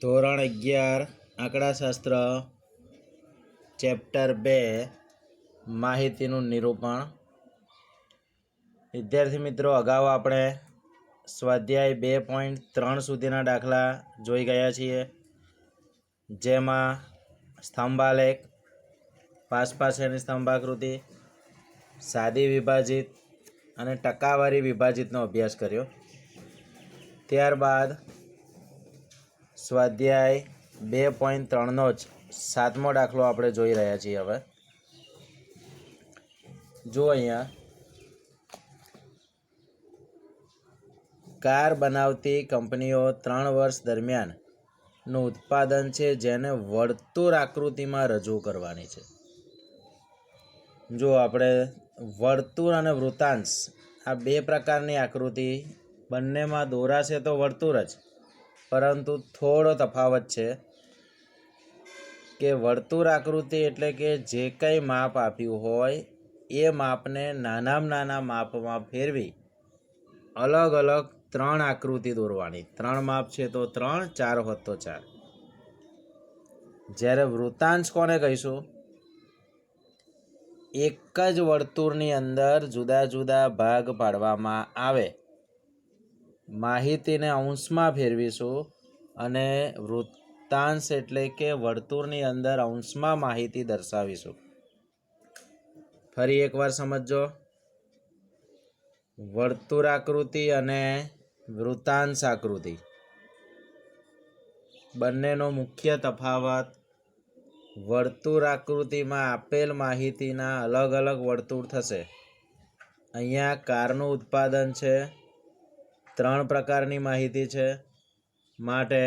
ધોરણ 11 આંકડાશાસ્ત્ર ચેપ્ટર 2 માહિતીનું નિરૂપણ। વિદ્યાર્થી મિત્રો, અગાઉ આપણે સ્વાધ્યાય 2.3 સુધીના દાખલા જોઈ ગયા છીએ, જેમાં સ્તંભાલેખ, પાસપાસેની સ્તંભાકૃતિ, સાદી વિભાજિત અને ટકાવારી વિભાજિતનો અભ્યાસ કર્યો। ત્યારબાદ સ્વાધ્યાય 2.3નો જ 7મો દાખલો આપણે જોઈ રહ્યા છીએ। હવે જો અહીંયા કાર બનાવતી કંપનીઓ 3 વર્ષ દરમિયાનનું ઉત્પાદન છે જેને વર્તુળ આકૃતિમાં રજૂ કરવાની છે। જો આપણે વર્તુળ અને વૃત્તાંશ આ બે પ્રકારની આકૃતિ બંનેમાં દોરાશે તો વર્તુળ જ, પરંતુ થોડો તફાવત છે કે વર્તુળ આકૃતિ એટલે કે જે કંઈ માપ આપ્યું હોય એ માપને નાનામાં નાના માપમાં ફેરવી અલગ અલગ 3 આકૃતિ દોરવાની। 3 માપ છે તો 3, 4 હોત તો 4। જ્યારે વૃત્તાંશ કોને કહીશું? એક જ વર્તુળની અંદર જુદા જુદા ભાગ પાડવામાં આવે, માહિતીને અંશમાં ફેરવીશું અને વૃત્તાંશ એટલે કે વર્તુળની અંદર અંશમાં માહિતી દર્શાવીશું। ફરી એકવાર સમજો, વર્તુળ આકૃતિ અને વૃત્તાંશ આકૃતિ બંનેનો મુખ્ય તફાવત, વર્તુળ આકૃતિમાં આપેલ માહિતીના અલગ અલગ વર્તુળ થશે। અહીંયા કારનું ઉત્પાદન છે, 3 પ્રકારની માહિતી છે, માટે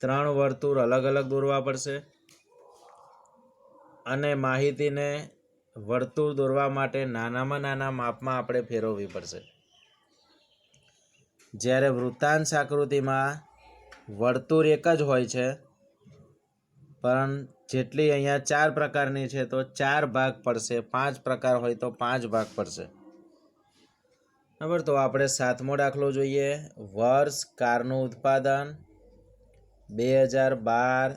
3 વર્તુળ અલગ અલગ દોરવા પડશે અને માહિતીને વર્તુળ દોરવા માટે નાનામાં નાના માપમાં આપણે ફેરવવી પડશે। જ્યારે વૃત્તાંશ આકૃતિમાં વર્તુળ એક જ હોય છે, પણ જેટલી અહીંયા 4 પ્રકારની છે તો 4 ભાગ પડશે, 5 પ્રકાર હોય તો 5 ભાગ પડશે। બરાબર, તો આપણે 7મો દાખલો જોઈએ। વર્ષ કારનું ઉત્પાદન 2012,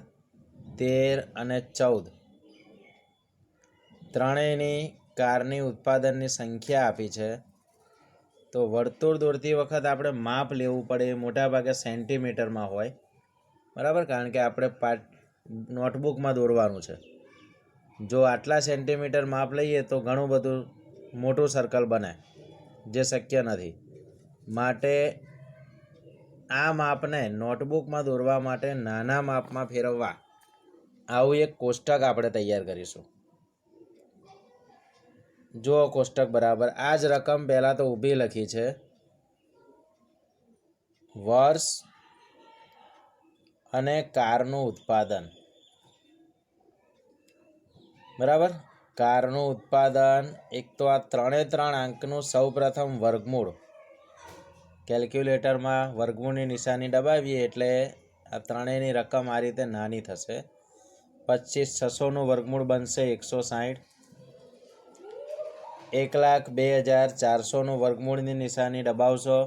13 અને 14 ત્રણેયની કારની ઉત્પાદનની સંખ્યા આપી છે। તો વર્તુળ દોરતી વખત આપણે માપ લેવું પડે, મોટાભાગે સેન્ટીમીટરમાં હોય, બરાબર, કારણ કે આપણે નોટબુકમાં દોરવાનું છે। જો આટલા સેન્ટીમીટર માપ લઈએ તો ઘણું બધું મોટું સર્કલ બને, જે શક્ય નથી। માટે આ માપને નોટબુકમાં દોરવા માટે નાના માપમાં ફેરવવા આવું એક કોષ્ટક આપણે તૈયાર કરીશું। જો કોષ્ટક બરાબર આ જ રકમ પહેલાં તો ઊભી લખી છે, વર્ષ અને કારનું ઉત્પાદન, બરાબર। કારનું ઉત્પાદન એક તો આ 3 અંકનું સૌપ્રથમ વર્ગમૂળ, કેલ્ક્યુલેટરમાં વર્ગમૂળની નિશાની દબાવીએ એટલે આ ત્રણેયની રકમ આ રીતે નાની થશે। 25,600નું વર્ગમૂળ બનશે 160, 1,02,400નું વર્ગમૂળની નિશાની દબાવશો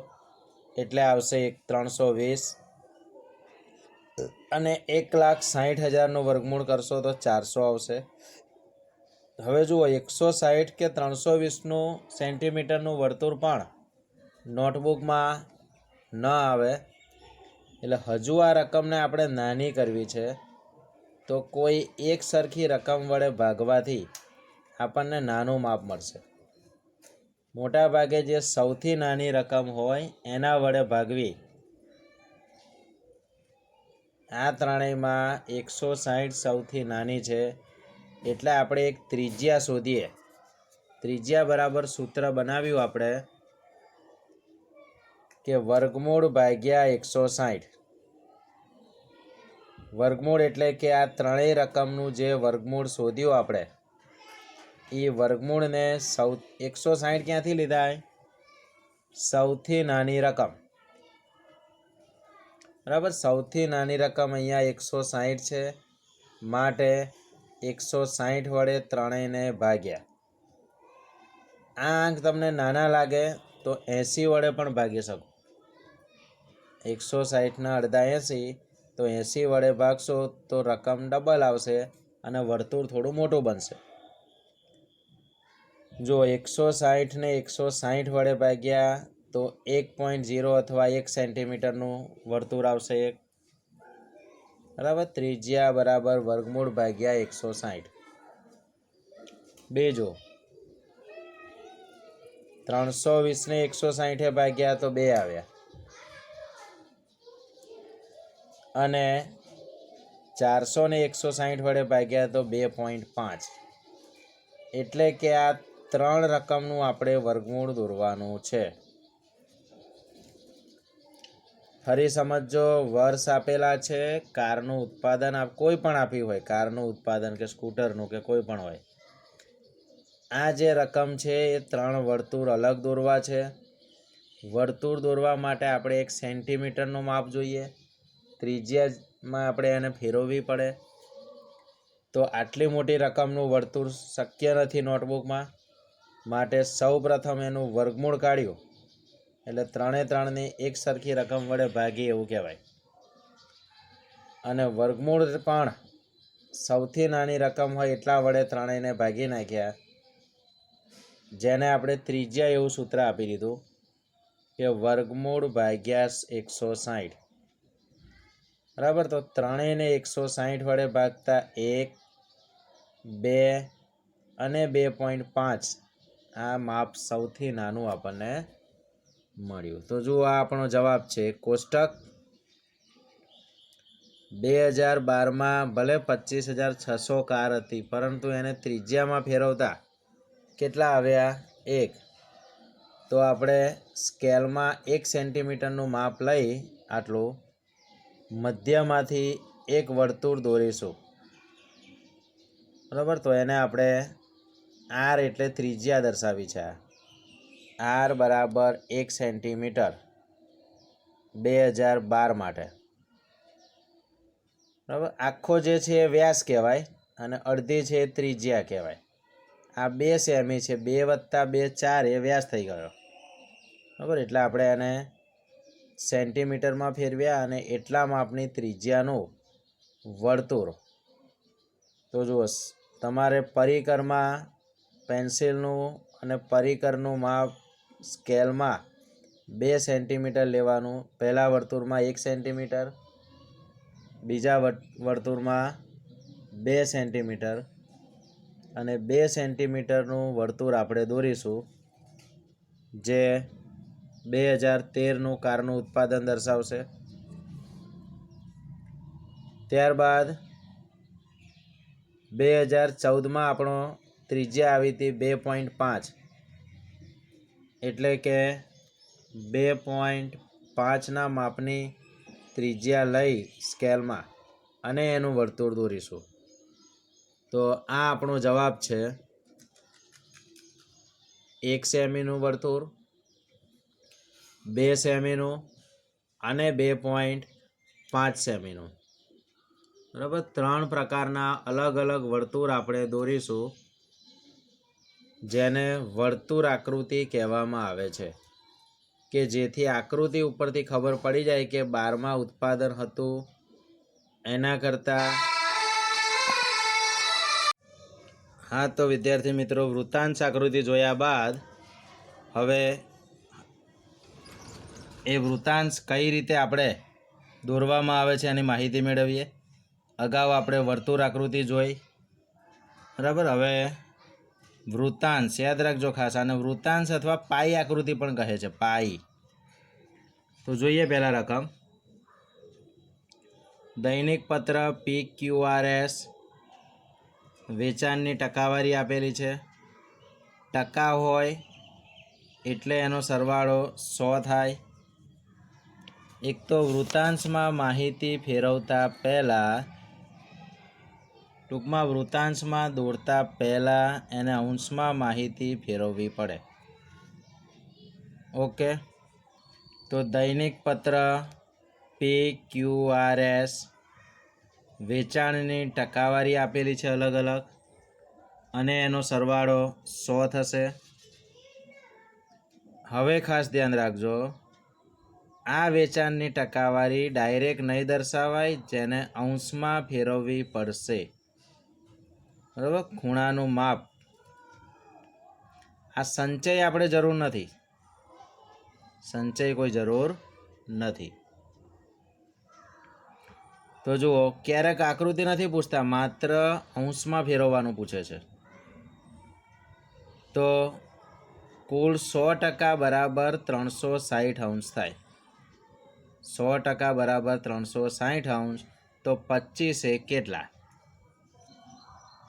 એટલે આવશે 320 અને 1,60,000નું વર્ગમૂળ કરશો તો 400 આવશે। હવે જુઓ, 160 કે 320નું સેન્ટીમીટરનું વર્તુળ પણ નોટબુકમાં ન આવે, એટલે હજુ આ રકમને આપણે નાની કરવી છે તો કોઈ એક સરખી રકમ વડે ભાગવાથી આપણને નાનું માપ મળશે। મોટા ભાગે જે સૌથી નાની રકમ હોય એના વડે ભાગવી। આ ત્રણેયમાં 160 સૌથી નાની છે, એટલે આપણે એક ત્રિજ્યા શોધીએ। ત્રિજ્યા બરાબર સૂત્ર બનાવ્યું આપણે કે વર્ગમૂળ ભાગ્યા 160। વર્ગમૂળ એટલે કે આ ત્રણેય રકમનું જે વર્ગમૂળ શોધ્યું આપણે, એ વર્ગમૂળને 160 ક્યાંથી લીધા? સૌથી નાની રકમ, બરાબર। સૌથી નાની રકમ અહીંયા 160 છે, માટે 160 વડે ત્રણેયને ભાગ્યા। આ અંક તમને નાના લાગે તો 80 વડે પણ ભાગી શકો। 160ના અડધા 80, તો 80 વડે ભાગશો તો રકમ ડબલ આવશે અને વર્તુળ થોડું મોટું બનશે. જો 160ને 160 વડે ભાગ્યા તો 1.0 અથવા 1 સેન્ટીમીટરનું વર્તુળ આવશે એક. બરાબર. ત્રિજ્યા બરાબર વર્ગમૂળ ભાગ્યા 160. બેજો 320ને 160 ભાગ્યા તો 2 આવ્યા અને 400ને 160 વડે ભાગ્યા તો 2.5. એટલે કે આ 3 રકમનું આપણે વર્ગમૂળ દોરવાનું છે. ફરી સમજો, વર્ષ આપેલા છે, કારનું ઉત્પાદન કોઈ પણ આપ્યું હોય, કારનું ઉત્પાદન કે સ્કૂટરનું કે કોઈ પણ હોય. આ જે રકમ છે એ 3 વર્તુળ અલગ દોરવા છે. વર્તુળ દોરવા માટે આપણે 1 સેન્ટીમીટરનું માપ જોઈએ. ત્રિજ્યામાં આપણે એને ફેરવવી પડે. તો આટલી મોટી રકમનું વર્તુળ શક્ય નથી નોટબુકમાં, માટે સૌ પ્રથમ એનું વર્ગમૂળ કાઢ્યું એટલે 3 એક સરખી રકમ વડે ભાગી એવું કહેવાય. અને વર્ગમૂળ પણ સૌથી નાની રકમ હોય એટલા વડે 3ને ભાગી નાખ્યા, જેને આપણે ત્રિજ્યા એવું સૂત્ર આપી દીધું કે વર્ગમૂળ ભાગ્યા 160. બરાબર. તો 3ને 160 વડે ભાગતા 1, 2 અને 2.5 આ માપ સૌથી નાનું આપણને મળ્યું. તો જુઓ આ આપણો જવાબ છે. કોષ્ટક 2012માં ભલે 25,600 કાર હતી, પરંતુ એને ત્રિજ્યામાં ફેરવતા કેટલા આવ્યા? 1. તો આપણે સ્કેલમાં 1 સેન્ટીમીટરનું માપ લઈ આટલું મધ્યમાંથી એક વર્તુળ દોરીશું. બરાબર. તો એને આપણે R એટલે ત્રિજ્યા દર્શાવી છે. R બરાબર 1 સેન્ટીમીટર 2012 માટે. બરાબર. આખો જે છે એ વ્યાસ કહેવાય અને અડધી છે એ ત્રિજ્યા કહેવાય. આ 2 સેમી છે, 2 વત્તા 2 4 એ વ્યાસ થઈ ગયો. બરાબર. એટલે આપણે એને સેન્ટીમીટરમાં ફેરવ્યા અને એટલા માપની ત્રિજ્યાનું વર્તુળ. તો જુઓ, તમારે પરિકરમાં પેન્સિલનું અને પરિકરનું માપ સ્કેલમાં 2 સેન્ટીમીટર લેવાનું. પહેલા વર્તુળમાં 1 સેન્ટીમીટર, બીજા વર્તુળમાં 2 સેન્ટીમીટર અને 2 સેન્ટીમીટરનું વર્તુળ આપણે દોરીશું, જે 2013નું કારનું ઉત્પાદન દર્શાવશે. ત્યારબાદ 2014માં આપણો ત્રિજ્યા આવી હતી 2.5, એટલે કે 2.5ના માપની ત્રિજ્યા લઈ સ્કેલમાં અને એનું વર્તુળ દોરીશું. તો આ આપણો જવાબ છે. 1 સેમીનું વર્તુળ, 2 સેમીનું અને 2.5 સેમીનું. બરાબર. 3 પ્રકારના અલગ અલગ વર્તુળ આપણે દોરીશું, જેને વર્તુળ આકૃતિ કહેવામાં આવે છે, કે જેથી આકૃતિ ઉપરથી ખબર પડી જાય કે 12માં ઉત્પાદન હતું એના કરતાં. હા, તો વિદ્યાર્થી મિત્રો, વૃત્તાંશ આકૃતિ જોયા બાદ હવે એ વૃત્તાંશ કઈ રીતે આપણે દોરવામાં આવે છે એની માહિતી મેળવીએ. અગાઉ આપણે વર્તુળ આકૃતિ જોઈ. બરાબર. હવે વૃત્તાંશ યાદ રાખજો ખાસ. આને વૃત્તાંશ અથવા પાઈ આકૃતિ પણ કહે છે, પાઈ. તો જોઈએ પહેલા રકમ. દૈનિક પત્ર PQRS વેચાણની ટકાવારી આપેલી છે. ટકા હોય એટલે એનો સરવાળો 100 થાય. એક તો વૃત્તાંશમાં માહિતી ફેરવતા પહેલાં, ટૂંકમાં વૃત્તાંશમાં દોરતા પહેલાં એને અંશમાં માહિતી ફેરવવી પડે. ઓકે. તો દૈનિક પત્ર PQRS વેચાણની ટકાવારી આપેલી છે અલગ અલગ, અને એનો સરવાળો 100 થશે. હવે ખાસ ધ્યાન રાખજો, આ વેચાણની ટકાવારી ડાયરેક્ટ નહીં દર્શાવાય, જેને અંશમાં ફેરવવી પડશે. બરાબર. ખૂણાનું માપ, આ સંચય આપણે જરૂર નથી, સંચય કોઈ જરૂર નથી. તો જુઓ, ક્યારેક આકૃતિ નથી પૂછતા, માત્ર અંશમાં ફેરવવાનું પૂછે છે. તો કુલ 100% બરાબર 360 અંશ થાય. 100% બરાબર 360 અંશ. તો 25 એ કેટલા?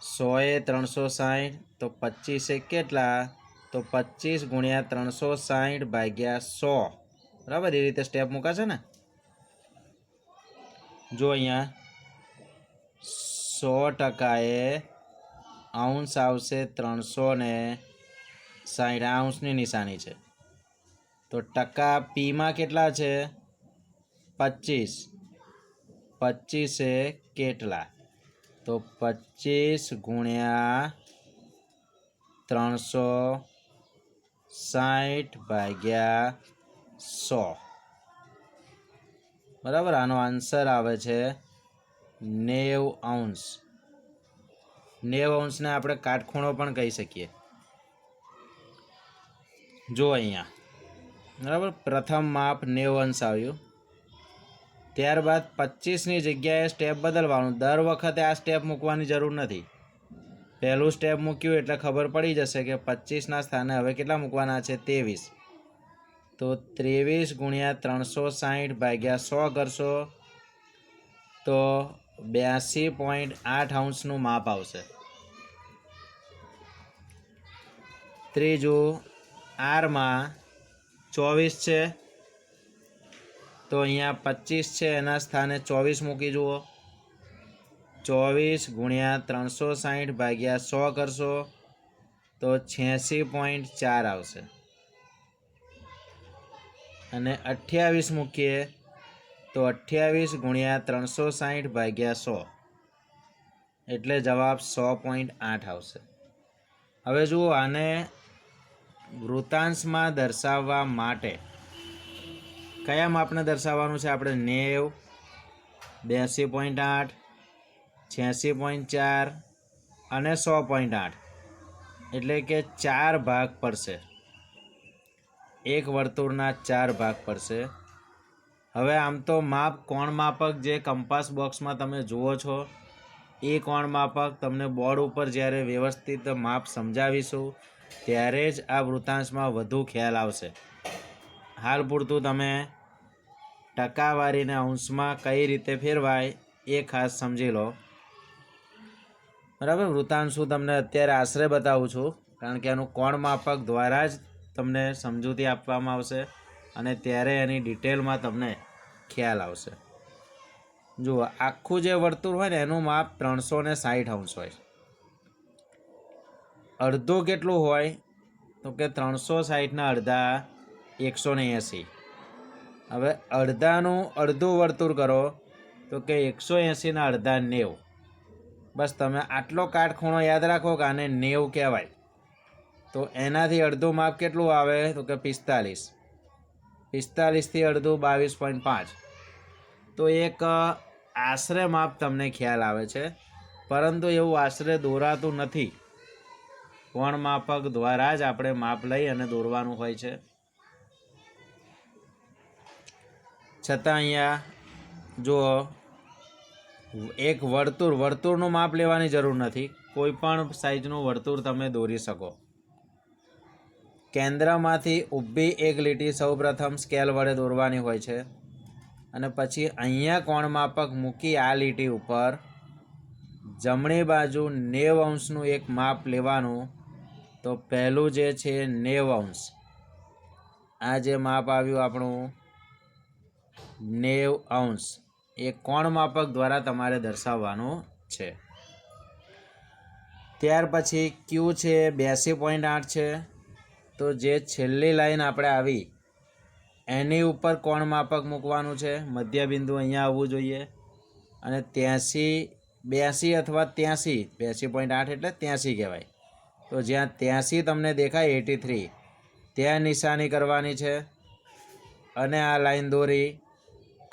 100 એ 360, તો 25 એ કેટલા? તો 25 ગુણ્યા 360 ભાગ્યા 100. બરાબર, એ રીતે સ્ટેપ મૂકાશે ને. જો અહીંયા 100% એ અંશ આવશે 360, આ અંશની નિશાની છે. તો ટકા પીમાં કેટલા છે? 25. 25 એ કેટલા? તો 25 ગુણ્યા 360 ભાગ્યા 100. બરાબર, આનો આન્સર આવે છે 90 અંશ. 90 અંશને આપણે કાટખૂણો પણ કહી શકીએ. જો અહીંયા બરાબર, પ્રથમ માપ 90 અંશ આવ્યું. ત્યારબાદ 25ની જગ્યાએ સ્ટેપ બદલવાનું. દર વખતે આ સ્ટેપ મૂકવાની જરૂર નથી. પહેલું સ્ટેપ મૂક્યું એટલે ખબર પડી જશે કે 25ના સ્થાને હવે કેટલા મૂકવાના છે? 23. તો 23 ગુણ્યા 360 ભાગ્યા 100 કરશો તો 82.8 અંશનું માપ આવશે. ત્રીજું, આરમાં 24 છે, તો અહીંયા 25 છે, એના સ્થાને 24 મૂકી જુઓ. 24 ગુણ્યા 360 ભાગ્યા 100 કરશો તો 86.4 આવશે. અને 28 મૂકીએ તો 28 ગુણ્યા 360 ભાગ્યા 100, એટલે જવાબ 100.8 આવશે. હવે જુઓ, આને વૃતાંશમાં દર્શાવવા માટે કયા માપને દર્શાવવાનું છે? આપણે 90, 82.8, 86.4 અને 100.8, એટલે કે 4 ભાગ પડશે. એક વર્તુળના 4 ભાગ પડશે. હવે આમ તો માપ, કોણ માપક જે કંપાસ બોક્સમાં તમે જુઓ છો, એ કોણ માપક તમને બોર્ડ ઉપર જ્યારે વ્યવસ્થિત માપ સમજાવીશું ત્યારે જ આ વૃતાંશમાં વધુ ખ્યાલ આવશે. હાલ પૂરતું તમે ટકાવારીને અંશમાં કઈ રીતે ફેરવાય એ ખાસ સમજી લો. બરાબર, વૃતાંશ હું તમને અત્યારે આશરે બતાવું છું, કારણ કે એનું કોણ માપક દ્વારા જ તમને સમજૂતી આપવામાં આવશે અને ત્યારે એની ડિટેલમાં તમને ખ્યાલ આવશે. જુઓ, આખું જે વર્તુળ હોય ને એનું માપ 360 અંશ હોય. અડધું કેટલું હોય? તો કે 360ના અડધા 180. હવે અડધાનું અડધું વર્તુળ કરો તો કે 180ના અડધા 90. બસ તમે આટલો કાટખૂણો યાદ રાખો કે આને 90 કહેવાય. તો એનાથી અડધું માપ કેટલું આવે? તો કે 45. 45થી અડધું 22.5. તો એક આશરે માપ તમને ખ્યાલ આવે છે, પરંતુ એવું આશરે દોરાતું નથી. કોણ માપક દ્વારા જ આપણે માપ લઈ અને દોરવાનું હોય છે. છતાં અહીંયા જો એક વર્તુળનું માપ લેવાની જરૂર નથી. કોઈ પણ સાઈઝનું વર્તુળ તમે દોરી શકો. કેન્દ્રમાંથી ઊભી એક લીટી સૌપ્રથમ સ્કેલ વડે દોરવાની હોય છે અને પછી અહીંયા કોણ માપક મૂકી આ લીટી ઉપર જમણી બાજુ 90 અંશનું એક માપ લેવાનું. તો પહેલું જે છે 90 અંશ, આ જે માપ આવ્યું આપણું 90 અંશ, એ કોણ માપક દ્વારા તમારે દર્શાવવાનું છે. ત્યાર પછી ક્યુ છે 82.8 છે. તો જે છેલ્લી લાઈન આપણે આવી એની ઉપર કોણ માપક મૂકવાનું છે. મધ્યબિંદુ અહીંયા આવવું જોઈએ અને 82 અથવા 82.8 એટલે 83 કહેવાય. તો જ્યાં 83 તમને દેખાય 83, ત્યાં નિશાની કરવાની છે. અને આ લાઈન દોરી.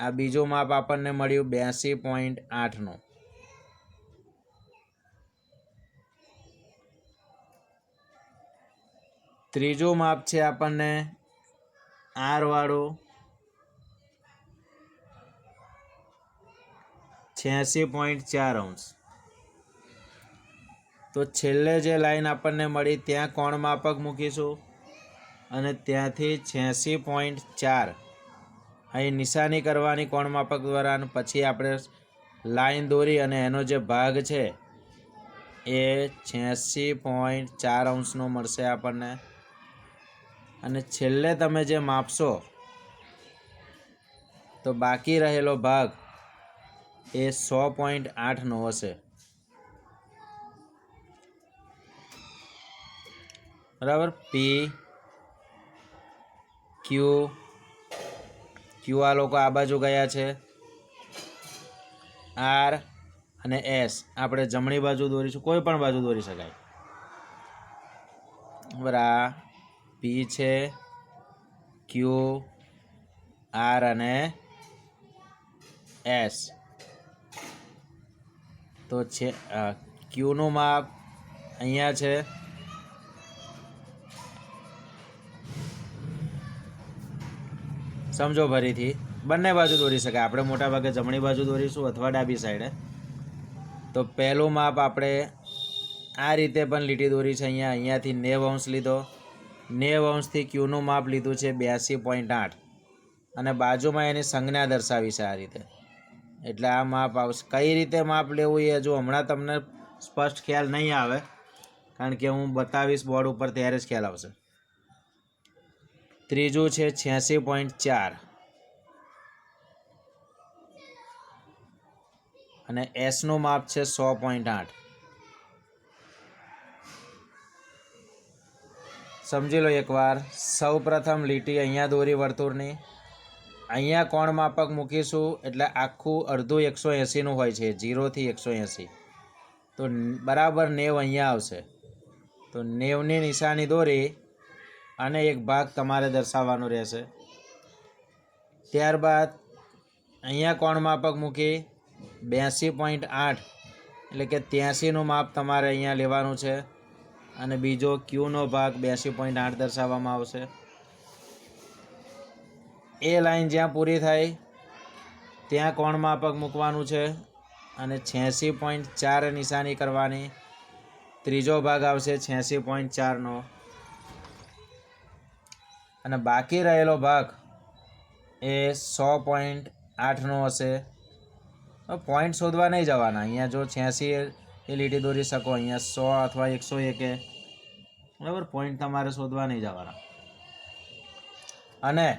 આ બીજું માપ આપણને મળ્યું 82.8નું. ત્રીજું માપ છે આપણને R વાળું 86.4 અંશ. તો છેલ્લે જે લાઈન આપણને મળી ત્યાં કોણ માપક મૂકીશું અને ત્યાંથી 86.4 અહીં નિશાની કરવાની કોણ માપક દ્વારા. અને પછી આપણે લાઈન દોરી અને એનો જે ભાગ છે એ 86.4 અંશનો મળશે આપણને. અને છેલ્લે તમે જે માપશો તો બાકી રહેલો ભાગ એ 100.8નો હશે. બરાબર. ક્યુ આ લોકો આ બાજુ ગયા છે. આર અને એસ આપણે જમણી બાજુ દોરીશું, કોઈ પણ બાજુ દોરી શકાય. બરાબર. આ પી છે, ક્યુ, આર અને એસ. તો છે ક્યુનું માપ અહીંયા છે. સમજો ફરીથી, બંને બાજુ દોરી શકાય. આપણે મોટા ભાગે જમણી બાજુ દોરીશું અથવા ડાબી સાઈડે. તો પહેલું માપ આપણે આ રીતે પણ લીટી દોરી છે. અહીંયાથી 90 અંશ લીધો. 90 અંશથી ક્યુનું માપ લીધું છે 82.8 અને બાજુમાં એની સંજ્ઞા દર્શાવી છે આ રીતે. એટલે આ માપ આવશે. કઈ રીતે માપ લેવું એ હજુ હમણાં તમને સ્પષ્ટ ખ્યાલ નહીં આવે, કારણ કે હું બતાવીશ બોર્ડ ઉપર ત્યારે જ ખ્યાલ આવશે. ત્રીજું છે 86.4 અને એસનું માપ છે 100.8. સમજી લો એકવાર. સૌ પ્રથમ લીટી અહીંયા દોરી વર્તુળની. અહીંયા કોણ માપક મૂકીશું એટલે આખું અડધું 180નું હોય છે, 0 થી 180. તો બરાબર 90 અહીંયા આવશે. તો 90ની નિશાની દોરી અને એક ભાગ તમારે દર્શાવવાનો રહેશે. ત્યારબાદ અહીંયા કોણ માપક મૂકી 82.8 એટલે કે 83નું માપ તમારે અહીંયા લેવાનું છે અને બીજો ક્યુનો ભાગ 82.8 દર્શાવવામાં આવશે. એ લાઈન જ્યાં પૂરી થાય ત્યાં કોણ માપક મૂકવાનું છે અને 86.4 નિશાની કરવાની. ત્રીજો ભાગ આવશે 86.4નો અને બાકી રહેલો ભાગ એ 100.8નો હશે. પોઈન્ટ શોધવા નહીં જવાના. અહીંયા જો 86 એ લીટી દોરી શકો, અહીંયા 100 અથવા 101 બરાબર. પોઈન્ટ તમારે શોધવા નહીં જવાના. અને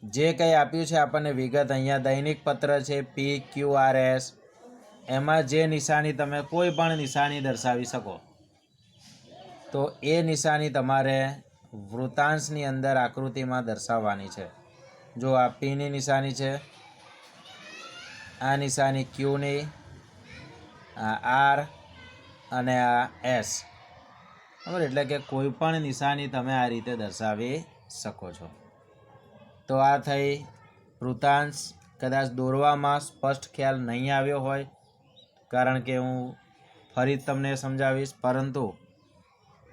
જે કંઈ આપ્યું છે આપણને વિગત, અહીંયા દૈનિક પત્ર છે PQRS, એમાં જે નિશાની તમે કોઈ પણ નિશાની દર્શાવી શકો. તો એ નિશાની તમારે વૃતાંશની અંદર આકૃતિમાં દર્શાવવાની છે. જો આ પીની નિશાની છે, આ નિશાની ક્યુની, આ આર અને આ એસ. બરાબર. એટલે કે કોઈ પણ નિશાની તમે આ રીતે દર્શાવી શકો છો. તો આ થઈ વૃતાંશ. કદાચ દોરવામાં સ્પષ્ટ ખ્યાલ નહીં આવ્યો હોય, કારણ કે હું ફરી તમને સમજાવીશ, પરંતુ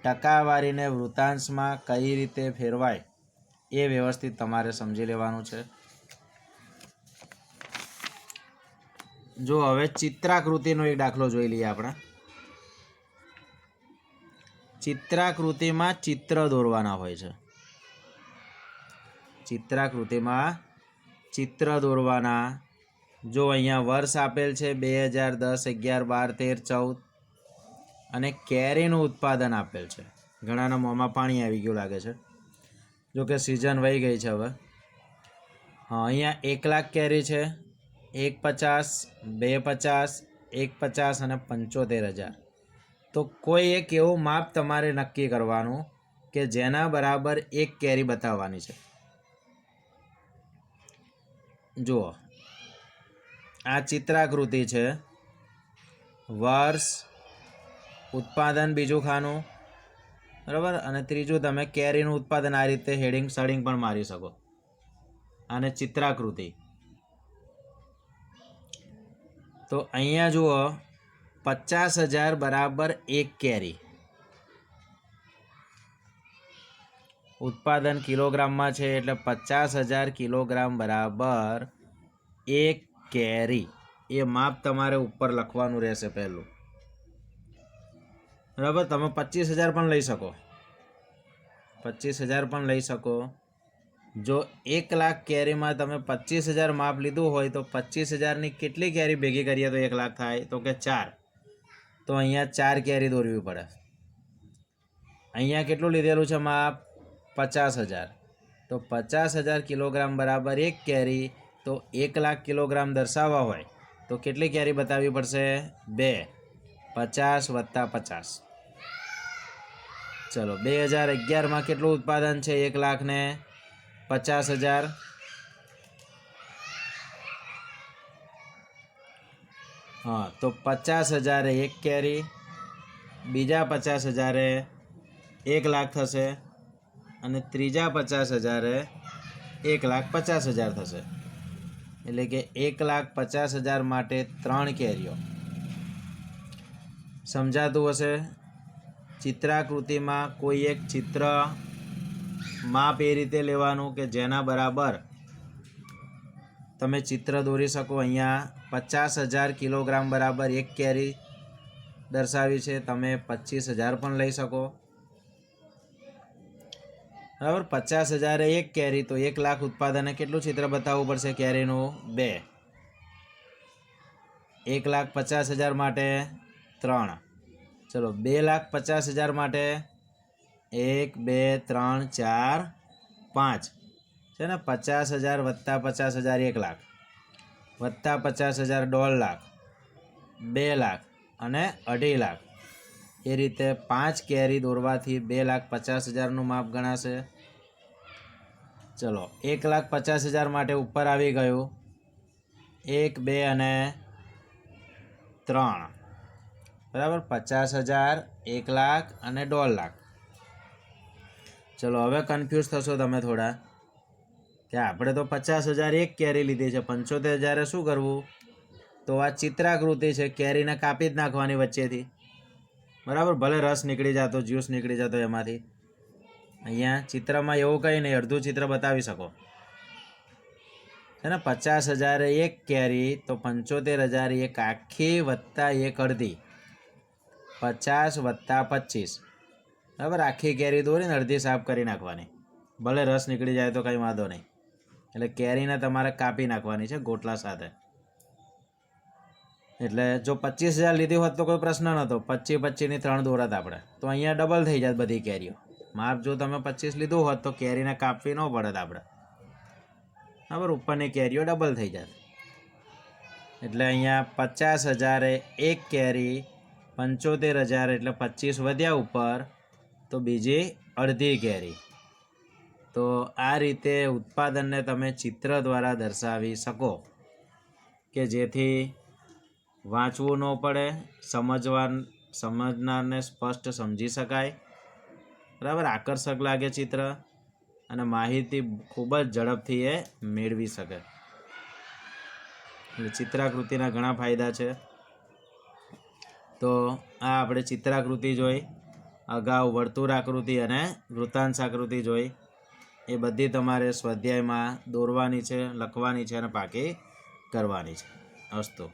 ટકાવારીને વૃતાંશમાં કઈ રીતે ફેરવાય એ વ્યવસ્થિત તમારે સમજી લેવાનું છે. જો હવે ચિત્રાકૃતિનો એક દાખલો જોઈ લઈએ આપણે. ચિત્રાકૃતિમાં ચિત્ર દોરવાના હોય છે. ચિત્રાકૃતિમાં ચિત્ર દોરવાના. જો અહીંયા વર્ષ આપેલ છે 2010, 11, 12, 13, 14 અને કેરીનું ઉત્પાદન આપેલ છે. ઘણાના મોંમાં પાણી આવી ગયું લાગે છે, જો કે સિઝન વહી ગઈ છે હવે. હા, અહીંયા 1 લાખ કેરી છે, 150, 250, 150 અને 75,000. તો કોઈ એક એવું માપ તમારે નક્કી કરવાનું કે જેના બરાબર એક કેરી બતાવવાની છે. જુઓ, આ ચિત્રાકૃતિ છે. વર્ષ, ઉત્પાદન બીજું ખાનું, બરાબર, અને ત્રીજું તમે કેરીનું ઉત્પાદન. આ રીતે હેડિંગ સડિંગ પણ મારી શકો. અને ચિત્રાકૃતિ. તો અહીંયા જુઓ 50,000 બરાબર 1 કેરી. ઉત્પાદન કિલોગ્રામમાં છે એટલે 50,000 કિલોગ્રામ બરાબર 1 કેરી. એ માપ તમારે ઉપર લખવાનું રહેશે પહેલું. બરાબર, તમે 25,000 પણ લઈ શકો, 25,000 પણ લઈ શકો. જો 1 લાખ કેરીમાં તમે 25,000 માપ લીધું હોય તો 25,000ની કેટલી કેરી ભેગી કરીએ તો 1 લાખ થાય? તો કે 4. તો અહીંયા 4 કેરી દોરવી પડે. અહીંયા કેટલું લીધેલું છે માપ? 50,000. તો 50,000 કિલોગ્રામ બરાબર 1 કેરી. તો 1 લાખ કિલોગ્રામ દર્શાવવા હોય તો કેટલી કેરી બતાવવી પડશે? 2. 50 વત્તા 50. ચલો, 2011માં કેટલું ઉત્પાદન છે 1 લાખને 50,000? હા, તો 50,000 1 કેરી, બીજા 50,000 1 લાખ થશે, અને ત્રીજા 50,000 1,50,000 થશે. એટલે કે 1,50,000 માટે 3 કેરીઓ. સમજાતું હશે? ચિત્રાકૃતિમાં કોઈ એક ચિત્ર માપ એ રીતે લેવાનું કે જેના બરાબર તમે ચિત્ર દોરી શકો. અહીંયા 50,000 કિલોગ્રામ બરાબર 1 કેરી દર્શાવી છે. તમે 25,000 પણ લઈ શકો. બરાબર, 50,000 1 કેરી, તો 1 લાખ ઉત્પાદને કેટલું ચિત્ર બતાવવું પડશે કેરીનું? 2. 1,50,000 માટે 3. ચલો, 2,50,000 માટે 1 2 3 4 5 છે ને. 50,000 વત્તા 50,000 1 લાખ, વત્તા 50,000 1.5 લાખ, 2 લાખ અને 2.5 લાખ. એ રીતે 5 કેરી દોરવાથી 2,50,000નું માપ ગણાશે. ચલો, 1,50,000 માટે ઉપર આવી ગયું 1 2 અને 3. બરાબર, 50,000 1 લાખ અને 1.5 લાખ. ચલો, હવે કન્ફ્યુઝ થશો તમે થોડા કે આપણે તો 50,000 1 કેરી લીધી છે, 75,000 શું કરવું? તો આ ચિત્રાકૃતિ છે, કેરીને કાપી જ નાખવાની વચ્ચેથી. બરાબર, ભલે રસ નીકળી જતો, જ્યુસ નીકળી જતો એમાંથી. અહીંયા ચિત્રમાં એવું કંઈ નહીં, અડધું ચિત્ર બતાવી શકો છે ને. 50,000 1 કેરી, તો 75,000 1 આખી વત્તા 1 અડધી, 50 વત્તા 25. બરાબર, આખી કેરી દોરીને અડધી સાફ કરી નાખવાની. ભલે રસ નીકળી જાય તો કંઈ વાંધો નહીં. એટલે કેરીને તમારે કાપી નાખવાની છે ગોટલા સાથે. એટલે જો 25,000 લીધી હોત તો કોઈ પ્રશ્ન નહોતો, 25-25ની 3 દોરત આપણે, તો અહીંયા ડબલ થઈ જાત બધી કેરીઓ. માપ જો તમે 25 લીધું હોત તો કેરીને કાપવી ન પડત આપણે. બરાબર, ઉપરની કેરીઓ ડબલ થઈ જાત. એટલે અહીંયા 50,000 1 કેરી, 75,000 એટલે 25 વધ્યા ઉપર, તો બીજી અડધી કેરી. તો આ રીતે ઉત્પાદનને તમે ચિત્ર દ્વારા દર્શાવી શકો કે જેથી વાંચવું ન પડે, સમજનારને સ્પષ્ટ સમજી શકાય. બરાબર, આકર્ષક લાગે ચિત્ર, અને માહિતી ખૂબ જ ઝડપથી એ મેળવી શકે. એટલે ચિત્રાકૃતિના ઘણા ફાયદા છે. તો આ આપણે ચિત્રાકૃતિ જોઈ, અગાઉ વર્તુળાકૃતિ અને વૃત્તાંશાકૃતિ જોઈ. એ બધી તમારે સ્વાધ્યાયમાં દોરવાની છે, લખવાની છે અને પાકી કરવાની છે. અસ્તુ.